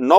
9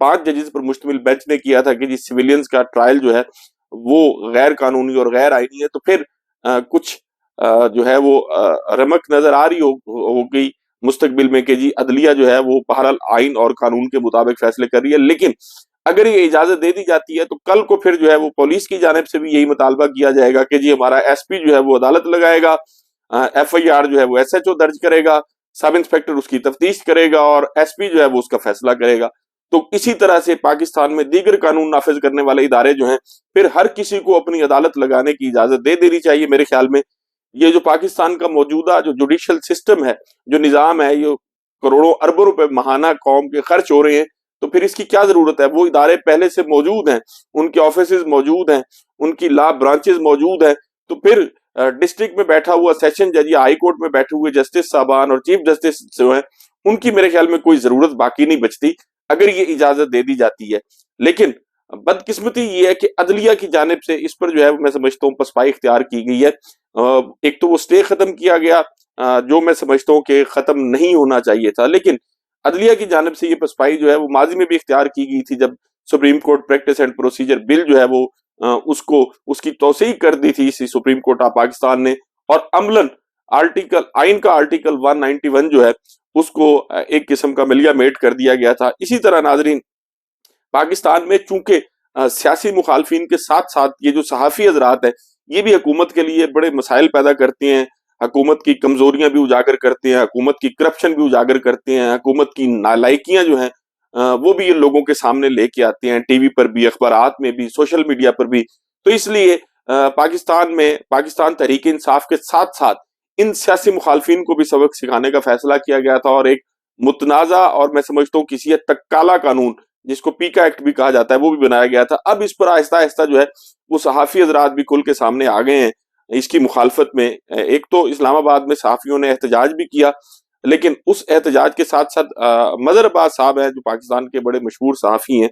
5 ججز پر مشتمل بینچ نے کیا تھا کہ جی سویلینز کا ٹرائل جو ہے وہ غیر قانونی اور غیر آئینی ہے، تو پھر کچھ جو ہے وہ رمق نظر آ رہی ہو گئی مستقبل میں کہ جی عدلیہ جو ہے وہ بہرحال آئین اور قانون کے مطابق فیصلے کر رہی ہے، لیکن اگر یہ اجازت دے دی جاتی ہے تو کل کو پھر جو ہے وہ پولیس کی جانب سے بھی یہی مطالبہ کیا جائے گا کہ جی ہمارا ایس پی جو ہے وہ عدالت لگائے گا، ایف آئی آر جو ہے وہ ایس ایچ او درج کرے گا، سب انسپیکٹر اس کی تفتیش کرے گا اور ایس پی جو ہے وہ اس کا فیصلہ کرے گا۔ تو اسی طرح سے پاکستان میں دیگر قانون نافذ کرنے والے ادارے جو ہیں پھر ہر کسی کو اپنی عدالت لگانے کی اجازت دے دینی چاہیے میرے خیال میں۔ یہ جو پاکستان کا موجودہ جو جوڈیشل سسٹم ہے، جو نظام ہے، یہ کروڑوں اربوں روپے ماہانہ قوم کے خرچ ہو رہے ہیں، تو پھر اس کی کیا ضرورت ہے؟ وہ ادارے پہلے سے موجود ہیں، ان کے آفیسز موجود ہیں، ان کی لا برانچز موجود ہیں، تو پھر ڈسٹرکٹ میں بیٹھا ہوا سیشن جج یا ہائی کورٹ میں بیٹھے ہوئے جسٹس صاحبان اور چیف جسٹس جو ہیں ان کی میرے خیال میں کوئی ضرورت باقی نہیں بچتی اگر یہ اجازت دے دی جاتی ہے۔ لیکن بدقسمتی یہ ہے کہ عدلیہ کی جانب سے اس پر جو ہے میں سمجھتا ہوں پسپائی اختیار کی گئی ہے۔ ایک تو وہ سٹے ختم کیا گیا جو میں سمجھتا ہوں کہ ختم نہیں ہونا چاہیے تھا، لیکن عدلیہ کی جانب سے یہ پسپائی جو ہے وہ ماضی میں بھی اختیار کی گئی تھی جب supreme court practice and procedure bill جو ہے وہ اس کی توسیع کر دی تھی اسی سپریم کورٹ آف پاکستان نے، اور عملاً آئین کا آرٹیکل 191 جو ہے اس کو ایک قسم کا ملیا میٹ کر دیا گیا تھا۔ اسی طرح ناظرین پاکستان میں چونکہ سیاسی مخالفین کے ساتھ ساتھ یہ جو صحافی حضرات ہیں یہ بھی حکومت کے لیے بڑے مسائل پیدا کرتے ہیں، حکومت کی کمزوریاں بھی اجاگر کرتے ہیں، حکومت کی کرپشن بھی اجاگر کرتے ہیں، حکومت کی نالائکیاں جو ہیں وہ بھی یہ لوگوں کے سامنے لے کے آتے ہیں، ٹی وی پر بھی، اخبارات میں بھی، سوشل میڈیا پر بھی۔ تو اس لیے پاکستان تحریک انصاف کے ساتھ ساتھ ان سیاسی مخالفین کو بھی سبق سکھانے کا فیصلہ کیا گیا تھا، اور ایک متنازع اور میں سمجھتا ہوں کسی حد تک کالا قانون جس کو پیکا ایکٹ بھی کہا جاتا ہے وہ بھی بنایا گیا تھا۔ اب اس پر آہستہ آہستہ جو ہے وہ صحافی حضرات بھی کھل کے سامنے آ گئے ہیں اس کی مخالفت میں۔ ایک تو اسلام آباد میں صحافیوں نے احتجاج بھی کیا، لیکن اس احتجاج کے ساتھ ساتھ مظہر عباس صاحب ہیں جو پاکستان کے بڑے مشہور صحافی ہیں،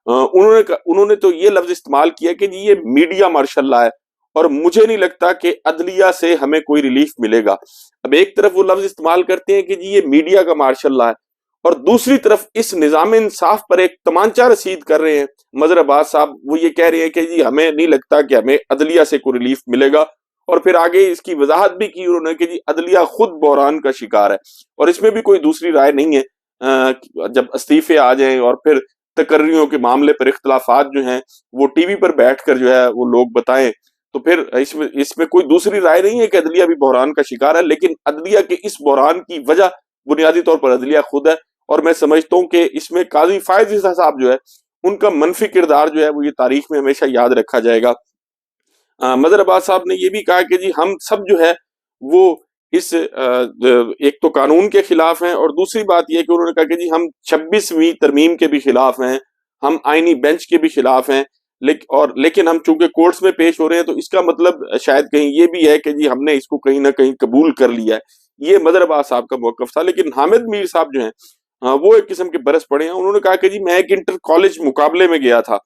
انہوں نے تو یہ لفظ استعمال کیا کہ جی یہ میڈیا مارشل لا ہے، اور مجھے نہیں لگتا کہ عدلیہ سے ہمیں کوئی ریلیف ملے گا۔ اب ایک طرف وہ لفظ استعمال کرتے ہیں کہ جی یہ میڈیا کا مارشل لا ہے، اور دوسری طرف اس نظام انصاف پر ایک تمانچہ رسید کر رہے ہیں مظہر عباس صاحب، وہ یہ کہہ رہے ہیں کہ جی ہمیں نہیں لگتا کہ ہمیں عدلیہ سے کوئی ریلیف ملے گا، اور پھر آگے اس کی وضاحت بھی کی انہوں نے کہ جی عدلیہ خود بحران کا شکار ہے، اور اس میں بھی کوئی دوسری رائے نہیں ہے۔ جب استعفے آ جائیں اور پھر تقرریوں کے معاملے پر اختلافات جو ہیں وہ ٹی وی پر بیٹھ کر جو ہے وہ لوگ بتائیں، تو پھر اس میں کوئی دوسری رائے نہیں ہے کہ عدلیہ بھی بحران کا شکار ہے، لیکن عدلیہ کے اس بحران کی وجہ بنیادی طور پر عدلیہ خود ہے، اور میں سمجھتا ہوں کہ اس میں قاضی فائز عیسیٰ صاحب جو ہے ان کا منفی کردار جو ہے وہ یہ تاریخ میں ہمیشہ یاد رکھا جائے گا۔ مظہر عباس صاحب نے یہ بھی کہا کہ جی ہم سب جو ہے وہ اس ایک تو قانون کے خلاف ہیں، اور دوسری بات یہ کہ انہوں نے کہا کہ جی ہم 26ویں ترمیم کے بھی خلاف ہیں، ہم آئینی بینچ کے بھی خلاف ہیں، لیکن ہم چونکہ کورٹس میں پیش ہو رہے ہیں تو اس کا مطلب شاید کہیں یہ بھی ہے کہ جی ہم نے اس کو کہیں نہ کہیں قبول کر لیا ہے۔ یہ مظہر عباس صاحب کا موقف تھا۔ لیکن حامد میر صاحب جو ہیں وہ ایک قسم کے برس پڑے ہیں، انہوں نے کہا کہ جی میں ایک انٹر کالج مقابلے میں گیا تھا،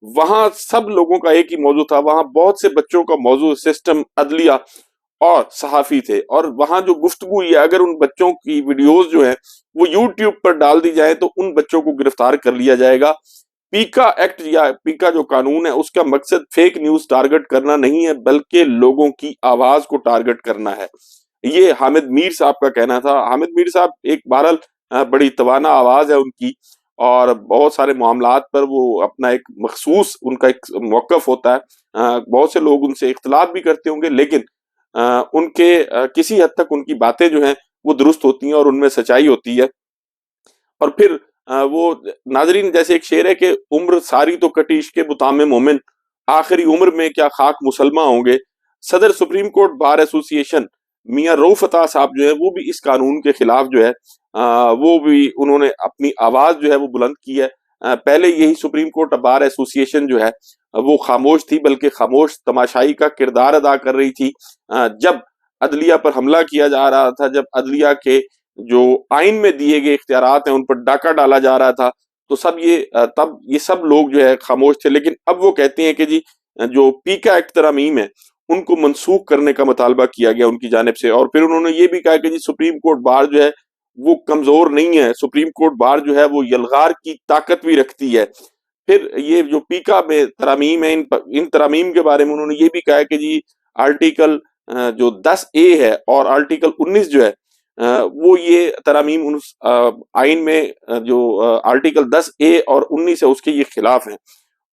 وہاں سب لوگوں کا ایک ہی موضوع تھا، وہاں بہت سے بچوں کا موضوع سسٹم، عدلیہ اور صحافی تھے، اور وہاں جو گفتگو ہے اگر ان بچوں کی ویڈیوز جو ہیں وہ یوٹیوب پر ڈال دی جائیں تو ان بچوں کو گرفتار کر لیا جائے گا۔ پیکا ایکٹ یا پیکا جو قانون ہے اس کا مقصد فیک نیوز ٹارگٹ کرنا نہیں ہے بلکہ لوگوں کی آواز کو ٹارگٹ کرنا ہے، یہ حامد میر صاحب کا کہنا تھا۔ حامد میر صاحب ایک بہرحال بڑی توانا آواز ہے ان کی، اور بہت سارے معاملات پر وہ اپنا ایک مخصوص ان کا ایک موقف ہوتا ہے، بہت سے لوگ ان سے اختلاف بھی کرتے ہوں گے، لیکن ان کے کسی حد تک ان کی باتیں جو ہیں وہ درست ہوتی ہیں اور ان میں سچائی ہوتی ہے۔ اور پھر وہ ناظرین جیسے ایک شعر ہے کہ عمر ساری تو کٹی عشق بتام مومن، آخری عمر میں کیا خاک مسلمہ ہوں گے۔ صدر سپریم کورٹ بار ایسوسی ایشن میاں رؤف عطا صاحب جو ہے وہ بھی اس قانون کے خلاف جو ہے وہ بھی انہوں نے اپنی آواز جو ہے وہ بلند کی ہے۔ پہلے یہی سپریم کورٹ بار ایسوسی ایشن جو ہے وہ خاموش تھی، بلکہ خاموش تماشائی کا کردار ادا کر رہی تھی۔ جب عدلیہ پر حملہ کیا جا رہا تھا، جب عدلیہ کے جو آئین میں دیے گئے اختیارات ہیں ان پر ڈاکہ ڈالا جا رہا تھا، تو تب یہ سب لوگ جو ہے خاموش تھے، لیکن اب وہ کہتے ہیں کہ جی جو پیکا ایکٹ ترامیم ہے ان کو منسوخ کرنے کا مطالبہ کیا گیا ان کی جانب سے، اور پھر انہوں نے یہ بھی کہا کہ جی سپریم کورٹ بار جو ہے وہ کمزور نہیں ہے، سپریم کورٹ بار جو ہے وہ یلغار کی طاقت بھی رکھتی ہے۔ پھر یہ جو پیکا میں ترامیم ہے، ان ترامیم کے بارے میں انہوں نے یہ بھی کہا ہے کہ جی آرٹیکل جو 10A ہے اور آرٹیکل 19 جو ہے وہ یہ ترامیم آئین میں جو آرٹیکل 10A اور 19 ہے اس کے یہ خلاف ہیں۔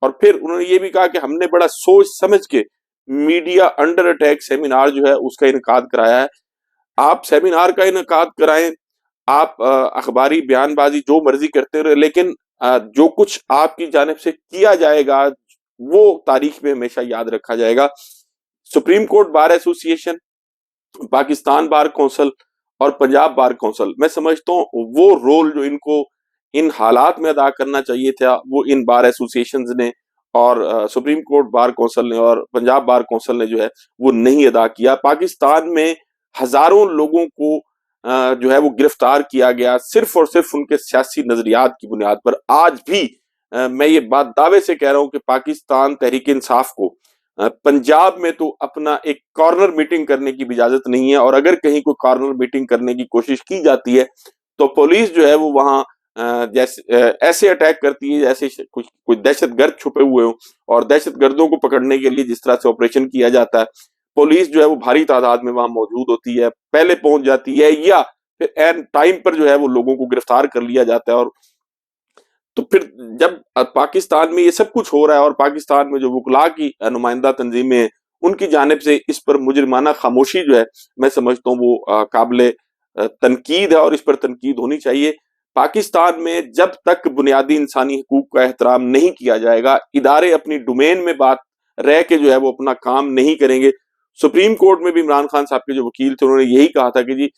اور پھر انہوں نے یہ بھی کہا کہ ہم نے بڑا سوچ سمجھ کے میڈیا انڈر اٹیک سیمینار جو ہے اس کا انعقاد کرایا ہے۔ آپ سیمینار کا انعقاد کرائیں، آپ اخباری بیان بازی جو مرضی کرتے رہے، لیکن جو کچھ آپ کی جانب سے کیا جائے گا وہ تاریخ میں ہمیشہ یاد رکھا جائے گا۔ سپریم کورٹ بار ایسوسی ایشن، پاکستان بار کونسل اور پنجاب بار کونسل، میں سمجھتا ہوں وہ رول جو ان کو ان حالات میں ادا کرنا چاہیے تھا وہ ان بار ایسوسی ایشنز نے اور سپریم کورٹ بار کونسل نے اور پنجاب بار کونسل نے جو ہے وہ نہیں ادا کیا۔ پاکستان میں ہزاروں لوگوں کو جو ہے وہ گرفتار کیا گیا صرف اور صرف ان کے سیاسی نظریات کی بنیاد پر۔ آج بھی میں یہ بات دعوے سے کہہ رہا ہوں کہ پاکستان تحریک انصاف کو پنجاب میں تو اپنا ایک کارنر میٹنگ کرنے کی اجازت نہیں ہے، اور اگر کہیں کوئی کارنر میٹنگ کرنے کی کوشش کی جاتی ہے تو پولیس جو ہے وہ وہاں جیسے ایسے اٹیک کرتی ہے جیسے کوئی دہشت گرد چھپے ہوئے ہوں، اور دہشت گردوں کو پکڑنے کے لیے جس طرح سے آپریشن کیا جاتا ہے پولیس جو ہے وہ بھاری تعداد میں وہاں موجود ہوتی ہے، پہلے پہنچ جاتی ہے، یا پھر این ٹائم پر جو ہے وہ لوگوں کو گرفتار کر لیا جاتا ہے۔ اور تو پھر جب پاکستان میں یہ سب کچھ ہو رہا ہے اور پاکستان میں جو وکلاء کی نمائندہ تنظیمیں ہیں ان کی جانب سے اس پر مجرمانہ خاموشی جو ہے میں سمجھتا ہوں وہ قابل تنقید ہے اور اس پر تنقید ہونی چاہیے۔ پاکستان میں جب تک بنیادی انسانی حقوق کا احترام نہیں کیا جائے گا، ادارے اپنی ڈومین میں بات رہ کے جو ہے وہ اپنا کام نہیں کریں گے۔ سپریم کورٹ میں بھی عمران خان صاحب کے جو وکیل تھے انہوں نے یہی کہا تھا کہ جی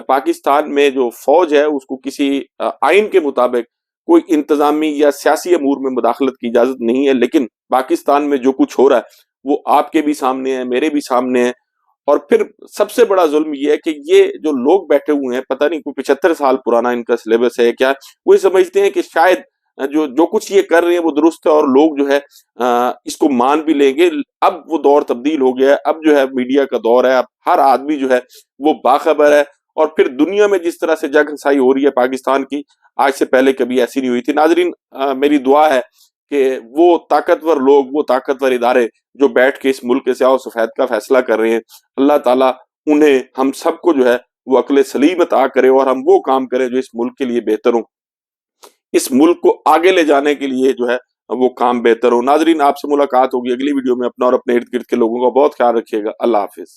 پاکستان میں جو فوج ہے اس کو کسی آئین کے مطابق کوئی انتظامی یا سیاسی امور میں مداخلت کی اجازت نہیں ہے، لیکن پاکستان میں جو کچھ ہو رہا ہے وہ آپ کے بھی سامنے ہے، میرے بھی سامنے ہے۔ اور پھر سب سے بڑا ظلم یہ ہے کہ یہ جو لوگ بیٹھے ہوئے ہیں، پتہ نہیں کوئی 75 سال پرانا ان کا سلیبس ہے کیا، وہ سمجھتے ہیں کہ شاید جو کچھ یہ کر رہے ہیں وہ درست ہے اور لوگ جو ہے اس کو مان بھی لیں گے۔ اب وہ دور تبدیل ہو گیا ہے، اب جو ہے میڈیا کا دور ہے، اب ہر آدمی جو ہے وہ باخبر ہے، اور پھر دنیا میں جس طرح سے جگ ہنسائی ہو رہی ہے پاکستان کی، آج سے پہلے کبھی ایسی نہیں ہوئی تھی۔ ناظرین میری دعا ہے کہ وہ طاقتور لوگ، وہ طاقتور ادارے جو بیٹھ کے اس ملک کے سیاہ و سفید کا فیصلہ کر رہے ہیں، اللہ تعالیٰ انہیں ہم سب کو جو ہے وہ عقل سلیم عطا کرے اور ہم وہ کام کریں جو اس ملک کے لیے بہتر ہوں، اس ملک کو آگے لے جانے کے لیے جو ہے وہ کام بہتر ہو۔ ناظرین آپ سے ملاقات ہوگی اگلی ویڈیو میں، اپنا اور اپنے ارد گرد کے لوگوں کا بہت خیال رکھیے گا۔ اللہ حافظ۔